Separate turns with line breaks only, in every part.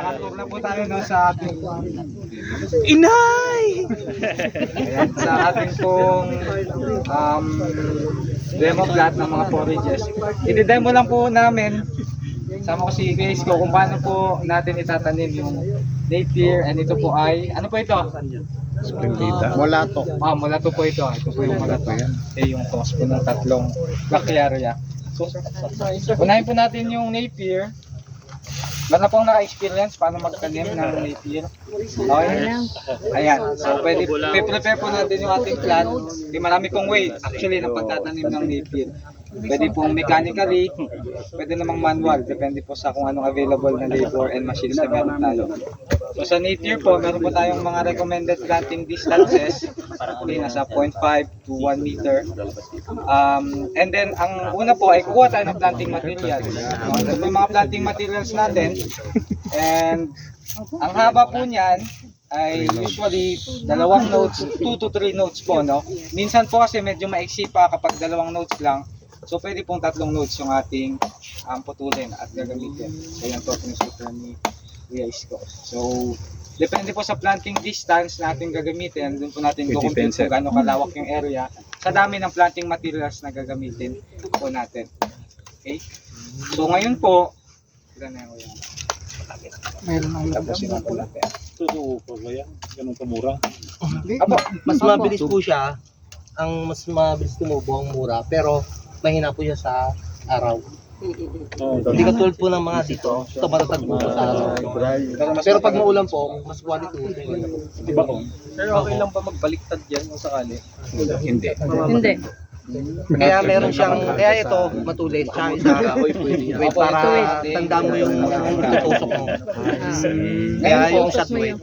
nakatur na po tayo no, sa ating
Inay!
ayan, sa ating pong demo plot ng mga forages. I-demo lang po namin, sama ko si Grace ko, kung paano po natin itatanim yung napier, and ito po ay, ano po ito?
Mulato.
Mulato po ito. Ito po yung mulato. Yung toss po ng tatlong bacteria. So, unahin po natin yung napier. Meron na pong naka-experience paano magtanim ng napier. Okay. Ayan. So, prepare po natin yung ating plan. Di marami pong way actually ng pagtatanim ng napier. Pwede pong mechanically, pwede namang manual. Depende po sa kung anong available na labor and machines na meron tayo. So sa napier po, meron po tayong mga recommended planting distances. Okay, nasa 0.5 to 1 meter. And then, ang una po ay kukuha tayo ng planting materials. May mga planting materials natin. And ang haba po niyan ay usually dalawang nodes, 2 to 3 nodes po, no? Minsan po kasi medyo maiksi pa kapag dalawang nodes lang. So pwede pong tatlong nodes yung ating putulin at gagamitin. So yan po sinusutra ni Kuya Isko. So depende po sa planting distance na ating gagamitin, doon po natin kukumpute kung gaano kalawak yung area sa dami ng planting materials na gagamitin po natin. Okay? So ngayon po, ilan na yung meron ang tapusin natin natin.
Tutuo pa ba yan? Ganun kamura?
Mas mabilis po siya. Ang mas mabilis tumubo ang mura, pero mahina po siya sa araw. Hindi katulad po ng mga dito, ito matatag po sa araw. Pero pag maulan po, mas quality.
Diba ko?
Pero okay lang ba magbaliktad yan kung sakali?
Hindi.
Hindi.
Kaya meron siyang, kaya ito matulis, siya isa, wait para tanda mo yung tutusok mo. Kaya yung shot weight.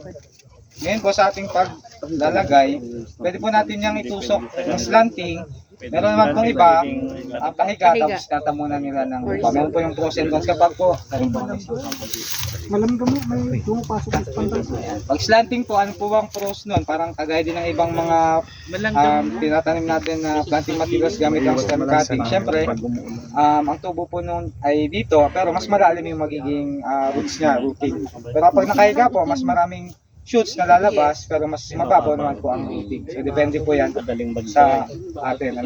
Ngayon po sa ating paglalagay, pwede po natin yung itusok ng slanting. Meron naman pong iba, pahiga, tapos tatamunan nila ng lupa. Meron po yung pros and cons kapag po, may pumapasok sa pantal. Pag slanting po, ano po bang pros nun? Parang kagaya din ng ibang mga tinatanim natin na planting materials gamit ang stem cutting. Siyempre, ang tubo po nun ay dito, pero mas malalim yung magiging roots niya, rooting. Pero kapag nakahiga po, mas maraming shoots na lalabas, pero mas mababaw naman po ang rooting. So depende po yan sa atin.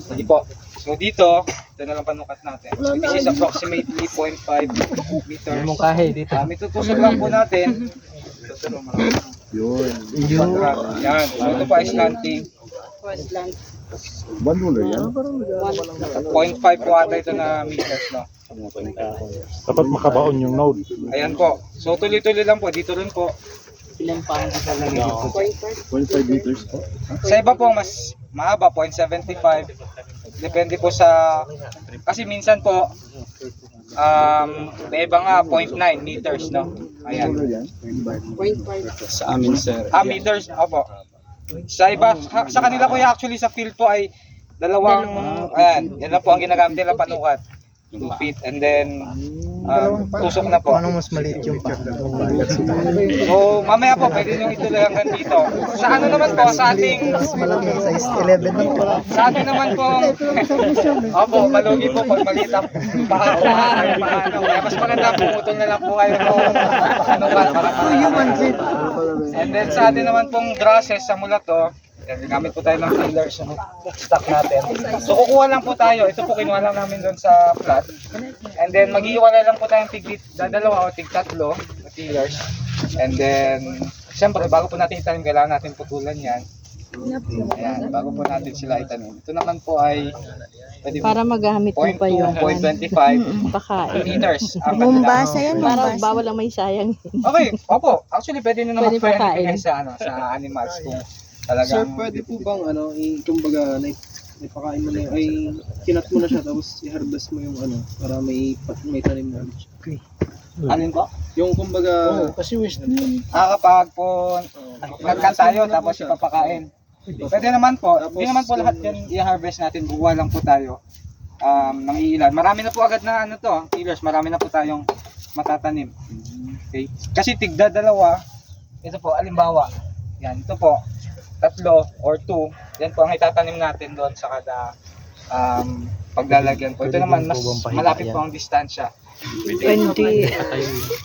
Sige po. So dito, ito na lang panukat natin. So this is approximately 0.5 meters. May tutusok lang po natin.
Yun.
Yan. So ito po ay slanting.
Bandulo yan?
0.5 po ata ito na meters, no?
Dapat makabaon yung node.
Ayan po. So tuloy-tuloy lang po. Dito rin po.
0.5 meters po.
Sa iba po mas mahaba, 0.75. Depende po sa, kasi minsan po, may iba nga 0.9 meters, no? Ayan.
Sa amin, sir.
Meters, opo. Sa iba, sa kanila po actually sa field po ay dalawang, ayan, yan na po ang ginagamit nila panukat. 2 feet and then tusok na po.
Anong mas maliit yung pa?
So mamaya po pwede nyo ituloy hanggang dito. Sa ano naman po, sa ating
Size 11 lang pala.
sa atin naman po, opo, malugi po pag maliit ang paano. Kaya mas maganda pumutol na lang po kayo ng and then sa atin naman pong grasses sa mulato, gamit po tayo ng fillers yung stock natin. So kukuha lang po tayo, ito po kinuha lang namin doon sa plot. And then mag-iwalay lang po tayong dalawa o tig-tatlo na fillers. And then, siyempre bago po natin itanim, kailangan natin putulan yan. Ayan, bago po natin sila itanim. Ito naman po ay pwede
Para magamit mo pa yun.
0.25
Pakain.
meters.
Mombasa yan,
Para
Mombasa.
bawal lang may sayang.
Okay, opo. Actually, pwede nyo naman
Pwede pakain.
sa sa animals kung talagang.
Sir, pwede po bang kumbaga ipakain mo na yung, ay kinat mo na siya tapos i-harvest mo yung para may tanim na ulit siya.
Alin po?
Yung kumbaga
Kasi waste
Kapag po nagkat tayo tapos ipapakain. Pwede naman po. Hindi naman po lahat yan i-harvest natin. Buwa lang po tayo ng iilan. Marami na po agad na killers. Marami na po tayong matatanim. Okay? Kasi tigda dalawa. Ito po, alimbawa. Yan, ito po. 3 or 2. Yan po ang itatanim natin doon sa kada paglalagyan po. Ito naman, mas malapit po ang distansya.
Hindi.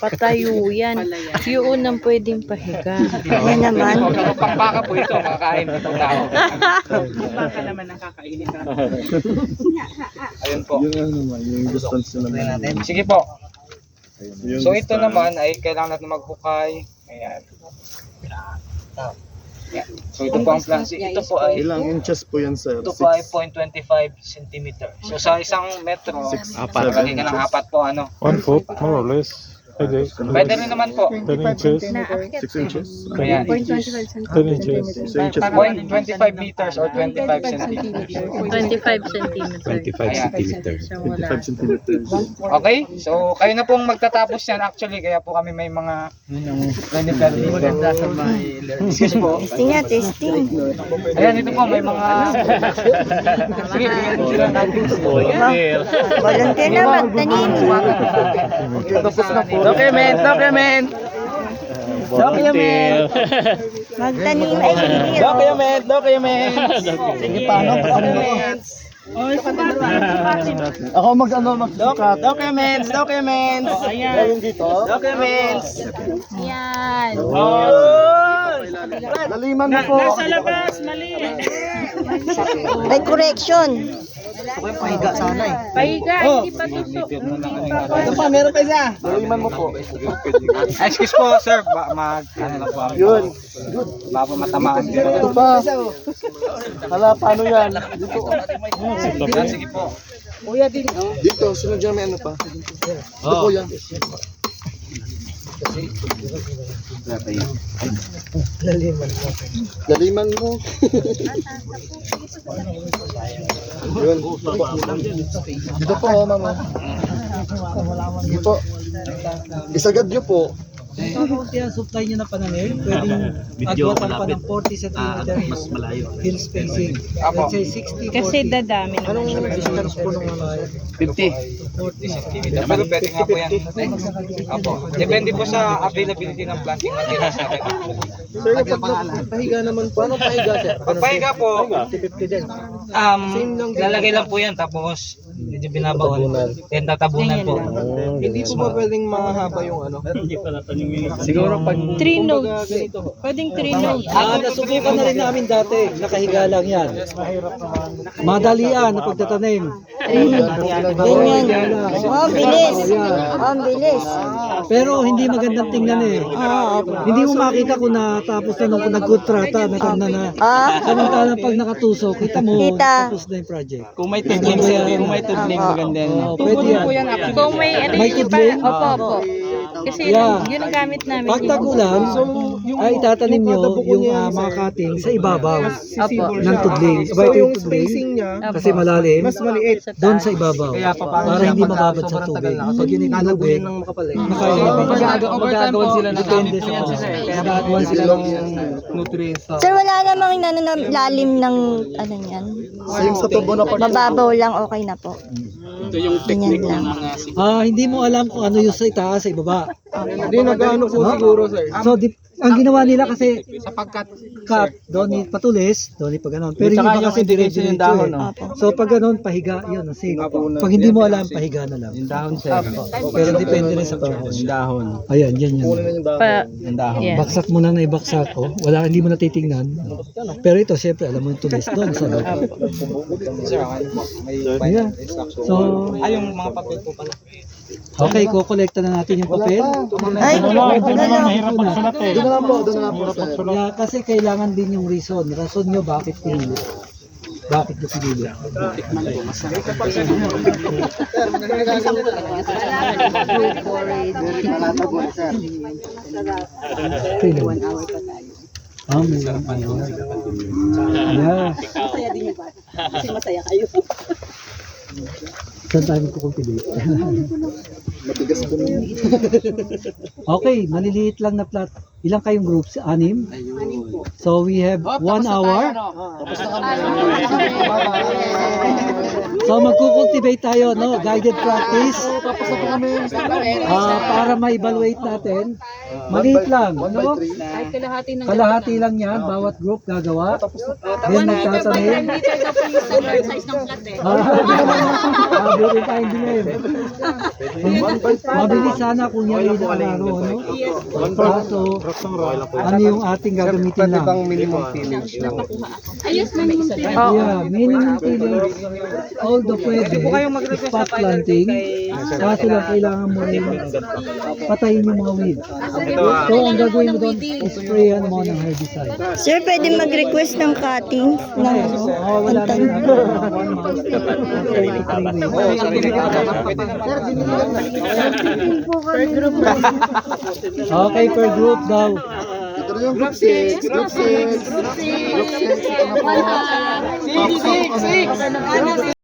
Patayo yan. Yung unang pwedeng pahiga. Yan naman.
Pangpaka po ito, makakain po tao.
Baka naman nakakainit na.
Ayun po.
Yung ano naman, yung distance na naman.
Sige po.
Yung
So ito
distance.
naman ay kailangan natin maghukay. Ayan. Ayan. So ito po ang plan. Ito po ay
Ilang inches po yan, sir?
ito po ay 0.25 cm. So sa isang metro,
Apat.
lagay ka ng 4 po ano.
1 foot, more or less. Pwede.
Pwede rin naman po.
10 inches. 6 inches.
Ayan.
10 inches. 6 inches.
0.25 meters or 25 centimeters.
25 centimeters.
25
centimeters.
25 centimeters.
Okay? So kayo na pong magtatapos yan actually. Kaya po kami may mga Jennifer dito. Excuse po.
Testing nga, testing.
Ayan, ito po may mga sige, bigyan sila natin.
Volunteer na magtanim.
Tapos na po. Document.
Magtanim ay hindi.
Document. Sige, paano? Documents.
Ako mag-sukat.
Documents.
Ayan dito.
Documents.
Yan.
Laliman mo po.
May correction.
Pahiga sana eh.
Pahiga, hindi pa tusok.
Ito pa, meron pa isa.
Laliman mo po.
Excuse po, sir. Ano lang po kami.
Yun.
Baka matamaan dito.
Ito pa. Hala, paano yan? Dito.
Yan, sige po.
Dito, sunod dyan may ano pa. Ito po yan. Laliman mo. Yun. Dito po, mama. Sige po. Isagad nyo po.
Kung supply nyo na pananim, pwedeng agwatan pa ng 40 cm mas malayo. Hill spacing.
Apo.
Let's say 60, 40.
Kasi dadami naman.
Anong distance po nung
50. Pero pwede nga po yan. Apo. Depende po sa availability ng planting materials natin.
Sir, kapag pahiga naman po, ano pahiga sir?
Pagpahiga po,
50 din?
lalagay lang po yan tapos medyo binabaon. Then tatabunan po.
Hindi po ba pwedeng mahaba yung ano?
Siguro pag
3 notes. Pwedeng 3 notes.
Nasubukan na rin namin dati. Nakahiga lang yan. Madalian na pagtatanim.
Ganyan. Oh, bilis. Oh, bilis.
Pero hindi magandang tingnan eh. Hindi mo makita kung natapos na nung nagkontrata, nagkanda na. Samantalang pag nakatusok, kita mo,
Kita.
tapos na yung project.
kung may tudling, kung may tudling maganda yan.
Pwede yan.
Kung may ano
May
yung
tudling?
Opo. Kasi
Yeah.
yun ang gamit namin.
Pag tagulan, ay itatanim nyo yung mga cutting sa ibabaw
Opo.
ng tudling.
So
Aba, ito yung
yung
tudling,
spacing niya,
kasi malalim,
mas maliit.
doon sa ibabaw. Para hindi mababad sa tubig. Pag yun yung tubig, nakailabig.
Magagawan sila ng
Depende sa
Magagawan sila ng nutrients.
Sir, wala namang lalim ng ano yan.
Yung sa tubo na pag...
Mababaw lang, okay na po. Ganyan lang.
Hindi mo alam kung ano yung sa itaas, sa ibaba.
Hindi nag-ano po siguro sir.
So, ang ginawa nila kasi
Sapagkat
cut, doon patulis, doon pag ganon. Pero hindi ba kasi diretso yung dahon, no? So pag ganon, pahiga, yun, safe. Pag hindi mo alam, pahiga na lang. Yung dahon, pero depende rin sa panahon. Yung dahon. Ayan, yan.
Yeah.
Baksak mo na ibaksak ko. Wala, hindi mo natitingnan. Pero ito, syempre, alam mo yung tulis doon sa loob.
sir, may
Ayan. So,
yung mga papel po pala.
okay, kukolekta na natin yung papel.
Ay,
Doon na lang po, sir.
Yeah, kasi kailangan din yung reason. Rason nyo bakit pinili. Bakit nyo pinili. Yeah. Saan tayo magkukultivate?
Matigas po na.
Okay, maliliit lang na plot. Ilang kayong groups? 6? So we have 1 hour. So magkukultivate tayo, no? Guided practice. Para ma-evaluate natin Maliit lang,
One
no?
by three.
Kahit kalahati ng
Kalahati lang yan, bawat group gagawa. Then magtatanim.
size ng flat eh.
Mabilis tayong dilim. Mabilis sana kung yan yung araw, no? Kaso, ano yung ating gagamitin lang?
minimum tillage lang?
Ayos na yung
Yeah, minimum tillage. Although pwede, spot planting. Kaso lang kailangan mo rin patayin yung mga weeds. So, ang gagawin mo doon, sprayan mo ng herbicide.
Sir, pwede mag-request ng cutting ng ano?
Oh, wala na yun. 1 month. Okay, per group daw.
Ito na yung group 6. Group 6. Group 6. Ito na po.